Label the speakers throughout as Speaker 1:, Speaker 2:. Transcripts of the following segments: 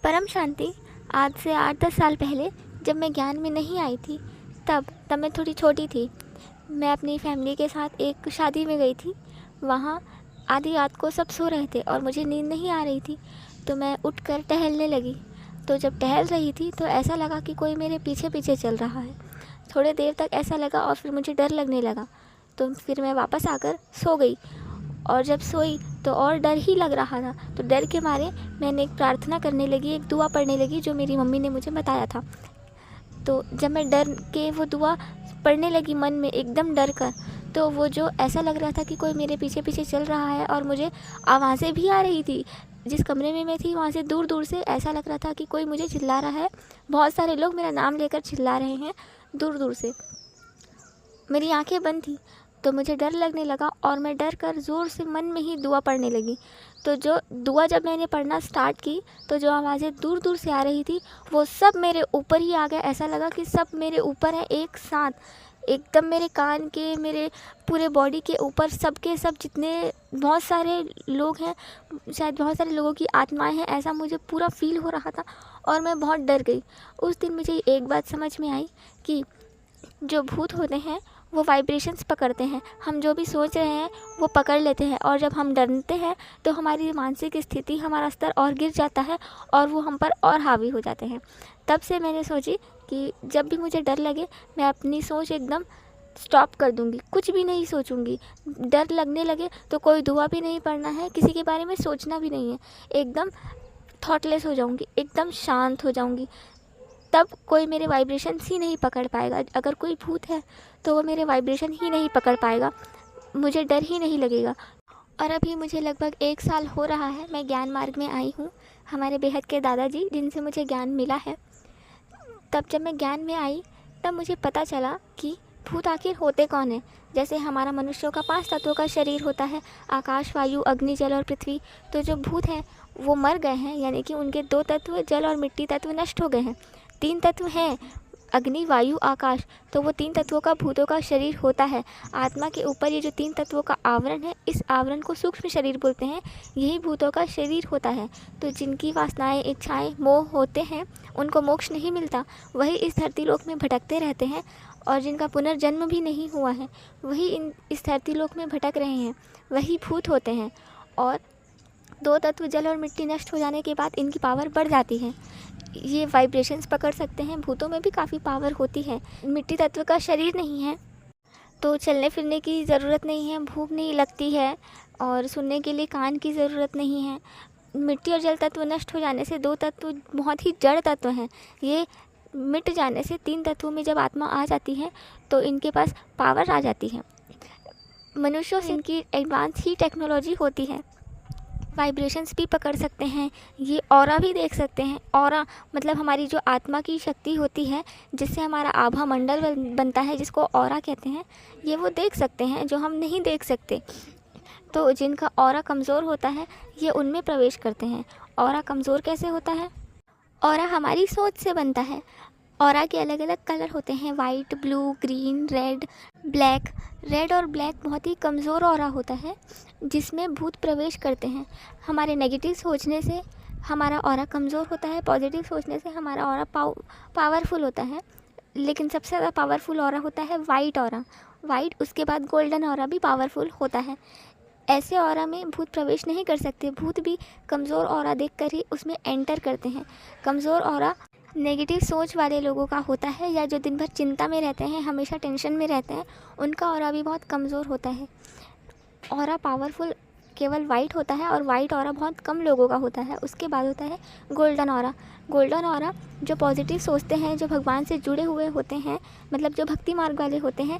Speaker 1: परम शांति। आज से 8-10 साल पहले जब मैं ज्ञान में नहीं आई थी, तब मैं थोड़ी छोटी थी। मैं अपनी फैमिली के साथ एक शादी में गई थी। वहाँ आधी रात को सब सो रहे थे और मुझे नींद नहीं आ रही थी, तो मैं उठकर टहलने लगी। तो जब टहल रही थी तो ऐसा लगा कि कोई मेरे पीछे पीछे चल रहा है। थोड़ी देर तक ऐसा लगा और फिर मुझे डर लगने लगा, तो फिर मैं वापस आकर सो गई। और जब सोई तो और डर ही लग रहा था, तो डर के मारे मैंने एक प्रार्थना करने लगी, एक दुआ पढ़ने लगी जो मेरी मम्मी ने मुझे बताया था। तो जब मैं डर के वो दुआ पढ़ने लगी मन में एकदम डर कर, तो वो जो ऐसा लग रहा था कि कोई मेरे पीछे पीछे चल रहा है और मुझे आवाज़ें भी आ रही थी। जिस कमरे में मैं थी वहाँ से दूर दूर से ऐसा लग रहा था कि कोई मुझे चिल्ला रहा है। बहुत सारे लोग मेरा नाम लेकर चिल्ला रहे हैं दूर दूर से। मेरी आंखें बंद थी तो मुझे डर लगने लगा और मैं डर कर ज़ोर से मन में ही दुआ पढ़ने लगी। तो जो दुआ जब मैंने पढ़ना स्टार्ट की तो जो आवाज़ें दूर दूर से आ रही थी वो सब मेरे ऊपर ही आ गया। ऐसा लगा कि सब मेरे ऊपर है एक साथ, एकदम मेरे कान के, मेरे पूरे बॉडी के ऊपर, सबके सब जितने बहुत सारे लोग हैं, शायद बहुत सारे लोगों की आत्माएं हैं, ऐसा मुझे पूरा फील हो रहा था और मैं बहुत डर गई। उस दिन मुझे एक बात समझ में आई कि जो भूत होते हैं वो वाइब्रेशंस पकड़ते हैं। हम जो भी सोच रहे हैं वो पकड़ लेते हैं, और जब हम डरते हैं तो हमारी मानसिक स्थिति, हमारा स्तर और गिर जाता है और वो हम पर और हावी हो जाते हैं। तब से मैंने सोची कि जब भी मुझे डर लगे मैं अपनी सोच एकदम स्टॉप कर दूंगी, कुछ भी नहीं सोचूंगी। डर लगने लगे तो कोई दुआ भी नहीं पढ़ना है, किसी के बारे में सोचना भी नहीं है, एकदम थॉटलेस हो जाऊंगी, एकदम शांत हो जाऊंगी। तब कोई मेरे वाइब्रेशन ही नहीं पकड़ पाएगा। अगर कोई भूत है तो वो मेरे वाइब्रेशन ही नहीं पकड़ पाएगा, मुझे डर ही नहीं लगेगा। और अभी मुझे लगभग 1 साल हो रहा है मैं ज्ञान मार्ग में आई हूँ। हमारे बेहद के दादाजी जिनसे मुझे ज्ञान मिला है, तब जब मैं ज्ञान में आई तब मुझे पता चला कि भूत आखिर होते कौन है। जैसे हमारा मनुष्यों का 5 तत्वों का शरीर होता है, आकाश, वायु, अग्नि, जल और पृथ्वी। तो जो भूत हैं वो मर गए हैं, यानी कि उनके 2 तत्व जल और मिट्टी तत्व नष्ट हो गए हैं। 3 तत्व हैं, अग्नि, वायु, आकाश। तो वो 3 तत्वों का भूतों का शरीर होता है। आत्मा के ऊपर ये जो 3 तत्वों का आवरण है, इस आवरण को सूक्ष्म शरीर बोलते हैं, यही भूतों का शरीर होता है। तो जिनकी वासनाएं, इच्छाएं, मोह होते हैं उनको मोक्ष नहीं मिलता, वही इस धरती लोक में भटकते रहते हैं। और जिनका पुनर्जन्म भी नहीं हुआ है वही इस धरती लोक में भटक रहे हैं, वही भूत होते हैं। और 2 तत्व जल और मिट्टी नष्ट हो जाने के बाद इनकी पावर बढ़ जाती है, ये वाइब्रेशंस पकड़ सकते हैं। भूतों में भी काफ़ी पावर होती है। मिट्टी तत्व का शरीर नहीं है तो चलने फिरने की ज़रूरत नहीं है, भूख नहीं लगती है, और सुनने के लिए कान की ज़रूरत नहीं है। मिट्टी और जल तत्व नष्ट हो जाने से 2 तत्व बहुत ही जड़ तत्व हैं, ये मिट जाने से 3 तत्वों में जब आत्मा आ जाती है तो इनके पास पावर आ जाती है। मनुष्यों से इनकी एडवांस ही टेक्नोलॉजी होती है, वाइब्रेशंस भी पकड़ सकते हैं, ये ऑरा भी देख सकते हैं। ऑरा मतलब हमारी जो आत्मा की शक्ति होती है, जिससे हमारा आभा मंडल बनता है, जिसको ऑरा कहते हैं, ये वो देख सकते हैं जो हम नहीं देख सकते। तो जिनका ऑरा कमज़ोर होता है ये उनमें प्रवेश करते हैं। ऑरा कमज़ोर कैसे होता है? ऑरा हमारी सोच से बनता है। ऑरा के अलग अलग कलर होते हैं, white, blue, green, red, black. Red और ब्लैक बहुत ही कमज़ोर ऑरा होता है जिसमें भूत प्रवेश करते हैं। हमारे नेगेटिव सोचने से हमारा ऑरा कमज़ोर होता है, पॉजिटिव सोचने से हमारा ऑरा पावरफुल होता है। लेकिन सबसे ज़्यादा पावरफुल ऑरा होता है वाइट ऑरा। वाइट, उसके बाद गोल्डन ऑरा भी पावरफुल होता है। ऐसे ऑरा में भूत प्रवेश नहीं कर सकते। भूत भी कमज़ोर ऑरा देखकर ही उसमें एंटर करते हैं। कमज़ोर ऑरा नेगेटिव सोच वाले लोगों का होता है, या जो दिन भर चिंता में रहते हैं, हमेशा टेंशन में रहते हैं, उनका ऑरा भी बहुत कमज़ोर होता है। ऑरा पावरफुल केवल वाइट होता है, और वाइट ऑरा बहुत कम लोगों का होता है। उसके बाद होता है गोल्डन ऑरा। गोल्डन ऑरा जो पॉजिटिव सोचते हैं, जो भगवान से जुड़े हुए होते हैं, मतलब जो भक्ति मार्ग वाले होते हैं,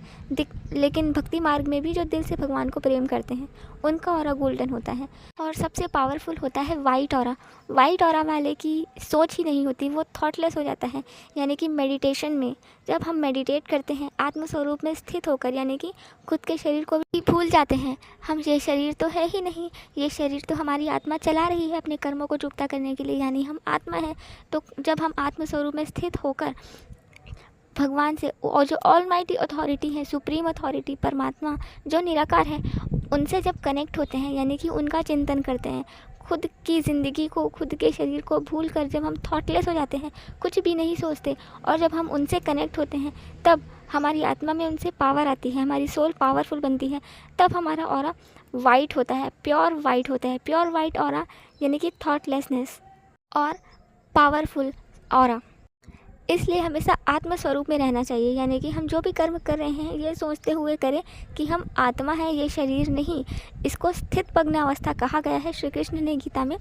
Speaker 1: लेकिन भक्ति मार्ग में भी जो दिल से भगवान को प्रेम करते हैं, उनका ऑरा गोल्डन होता है। और सबसे पावरफुल होता है वाइट ऑरा। वाइट ऑरा वाले की सोच ही नहीं होती, वो थॉटलेस हो जाता है। यानी कि मेडिटेशन में जब हम मेडिटेट करते हैं, आत्मस्वरूप में स्थित होकर, यानी कि खुद के शरीर को भी भूल जाते हैं। हम ये शरीर तो है ही नहीं, ये शरीर तो हमारी आत्मा चला रही है अपने कर्मों को चुकता करने के लिए, यानी हम आत्मा हैं। तो जब हम आत्मस्वरूप में स्थित होकर भगवान से और जो ऑलमाइटी अथॉरिटी है, सुप्रीम अथॉरिटी परमात्मा जो निराकार है, उनसे जब कनेक्ट होते हैं, यानी कि उनका चिंतन करते हैं, खुद की ज़िंदगी को, खुद के शरीर को भूल कर जब हम थॉटलेस हो जाते हैं, कुछ भी नहीं सोचते, और जब हम उनसे कनेक्ट होते हैं, तब हमारी आत्मा में उनसे पावर आती है, हमारी सोल पावरफुल बनती है। तब हमारा ऑरा वाइट होता है, प्योर वाइट होता है। प्योर वाइट ऑरा यानी कि थॉटलेसनेस और पावरफुल ऑरा। इसलिए हमेशा आत्म स्वरूप में रहना चाहिए, यानी कि हम जो भी कर्म कर रहे हैं ये सोचते हुए करें कि हम आत्मा है, ये शरीर नहीं। इसको स्थित प्रज्ञ अवस्था कहा गया है। श्री कृष्ण ने गीता में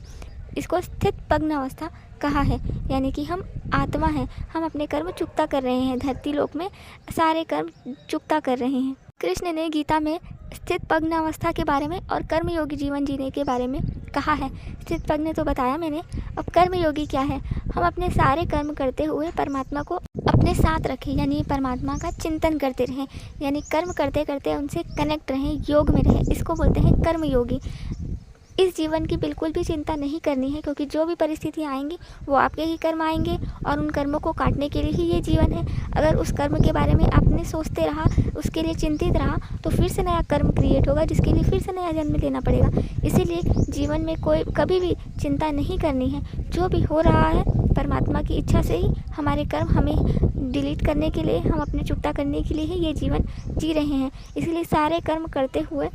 Speaker 1: इसको स्थित प्रज्ञ अवस्था कहा है, यानी कि हम आत्मा हैं, हम अपने कर्म चुकता कर रहे हैं, धरती लोक में सारे कर्म चुकता कर रहे हैं। कृष्ण ने गीता में स्थित प्रज्ञ अवस्था के बारे में और कर्मयोगी जीवन जीने के बारे में कहा है। स्थित प्रज्ञ तो बताया मैंने, अब कर्मयोगी क्या है? हम अपने सारे कर्म करते हुए परमात्मा को अपने साथ रखें, यानी परमात्मा का चिंतन करते रहें, यानी कर्म करते करते उनसे कनेक्ट रहें, योग में रहें। इसको बोलते हैं कर्मयोगी। इस जीवन की बिल्कुल भी चिंता नहीं करनी है, क्योंकि जो भी परिस्थितियाँ आएंगी वो आपके ही कर्म आएंगे, और उन कर्मों को काटने के लिए ही ये जीवन है। अगर उस कर्म के बारे में आपने सोचते रहा, उसके लिए चिंतित रहा, तो फिर से नया कर्म क्रिएट होगा, जिसके लिए फिर से नया जन्म लेना पड़ेगा। इसीलिए जीवन में कोई कभी भी चिंता नहीं करनी है। जो भी हो रहा है परमात्मा की इच्छा से ही हमारे कर्म हमें डिलीट करने के लिए, हम अपने चुकता करने के लिए ही ये जीवन जी रहे हैं। इसलिए सारे कर्म करते हुए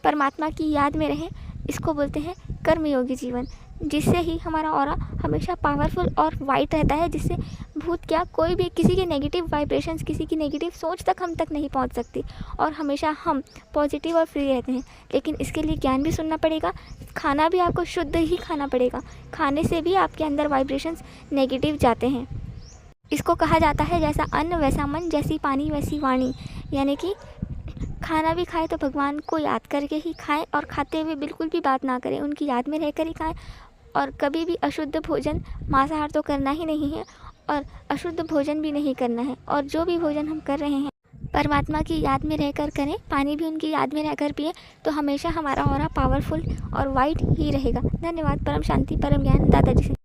Speaker 1: परमात्मा की याद में रहें। इसको बोलते हैं कर्मयोगी जीवन, जिससे ही हमारा ऑरा हमेशा पावरफुल और वाइट रहता है, जिससे भूत क्या कोई भी किसी के नेगेटिव वाइब्रेशंस, किसी की नेगेटिव सोच तक हम तक नहीं पहुंच सकती, और हमेशा हम पॉजिटिव और फ्री रहते हैं। लेकिन इसके लिए ज्ञान भी सुनना पड़ेगा, खाना भी आपको शुद्ध ही खाना पड़ेगा। खाने से भी आपके अंदर वाइब्रेशंस नेगेटिव जाते हैं। इसको कहा जाता है जैसा अन्न वैसा मन, जैसी पानी वैसी वाणी, यानी कि खाना भी खाए तो भगवान को याद करके ही खाएं, और खाते हुए बिल्कुल भी बात ना करें, उनकी याद में रहकर ही खाएं। और कभी भी अशुद्ध भोजन, मांसाहार तो करना ही नहीं है, और अशुद्ध भोजन भी नहीं करना है। और जो भी भोजन हम कर रहे हैं परमात्मा की याद में रहकर करें, पानी भी उनकी याद में रहकर पिए, तो हमेशा हमारा ऑरा पावरफुल और वाइट ही रहेगा। धन्यवाद। परम शांति परम ज्ञान दादाजी से।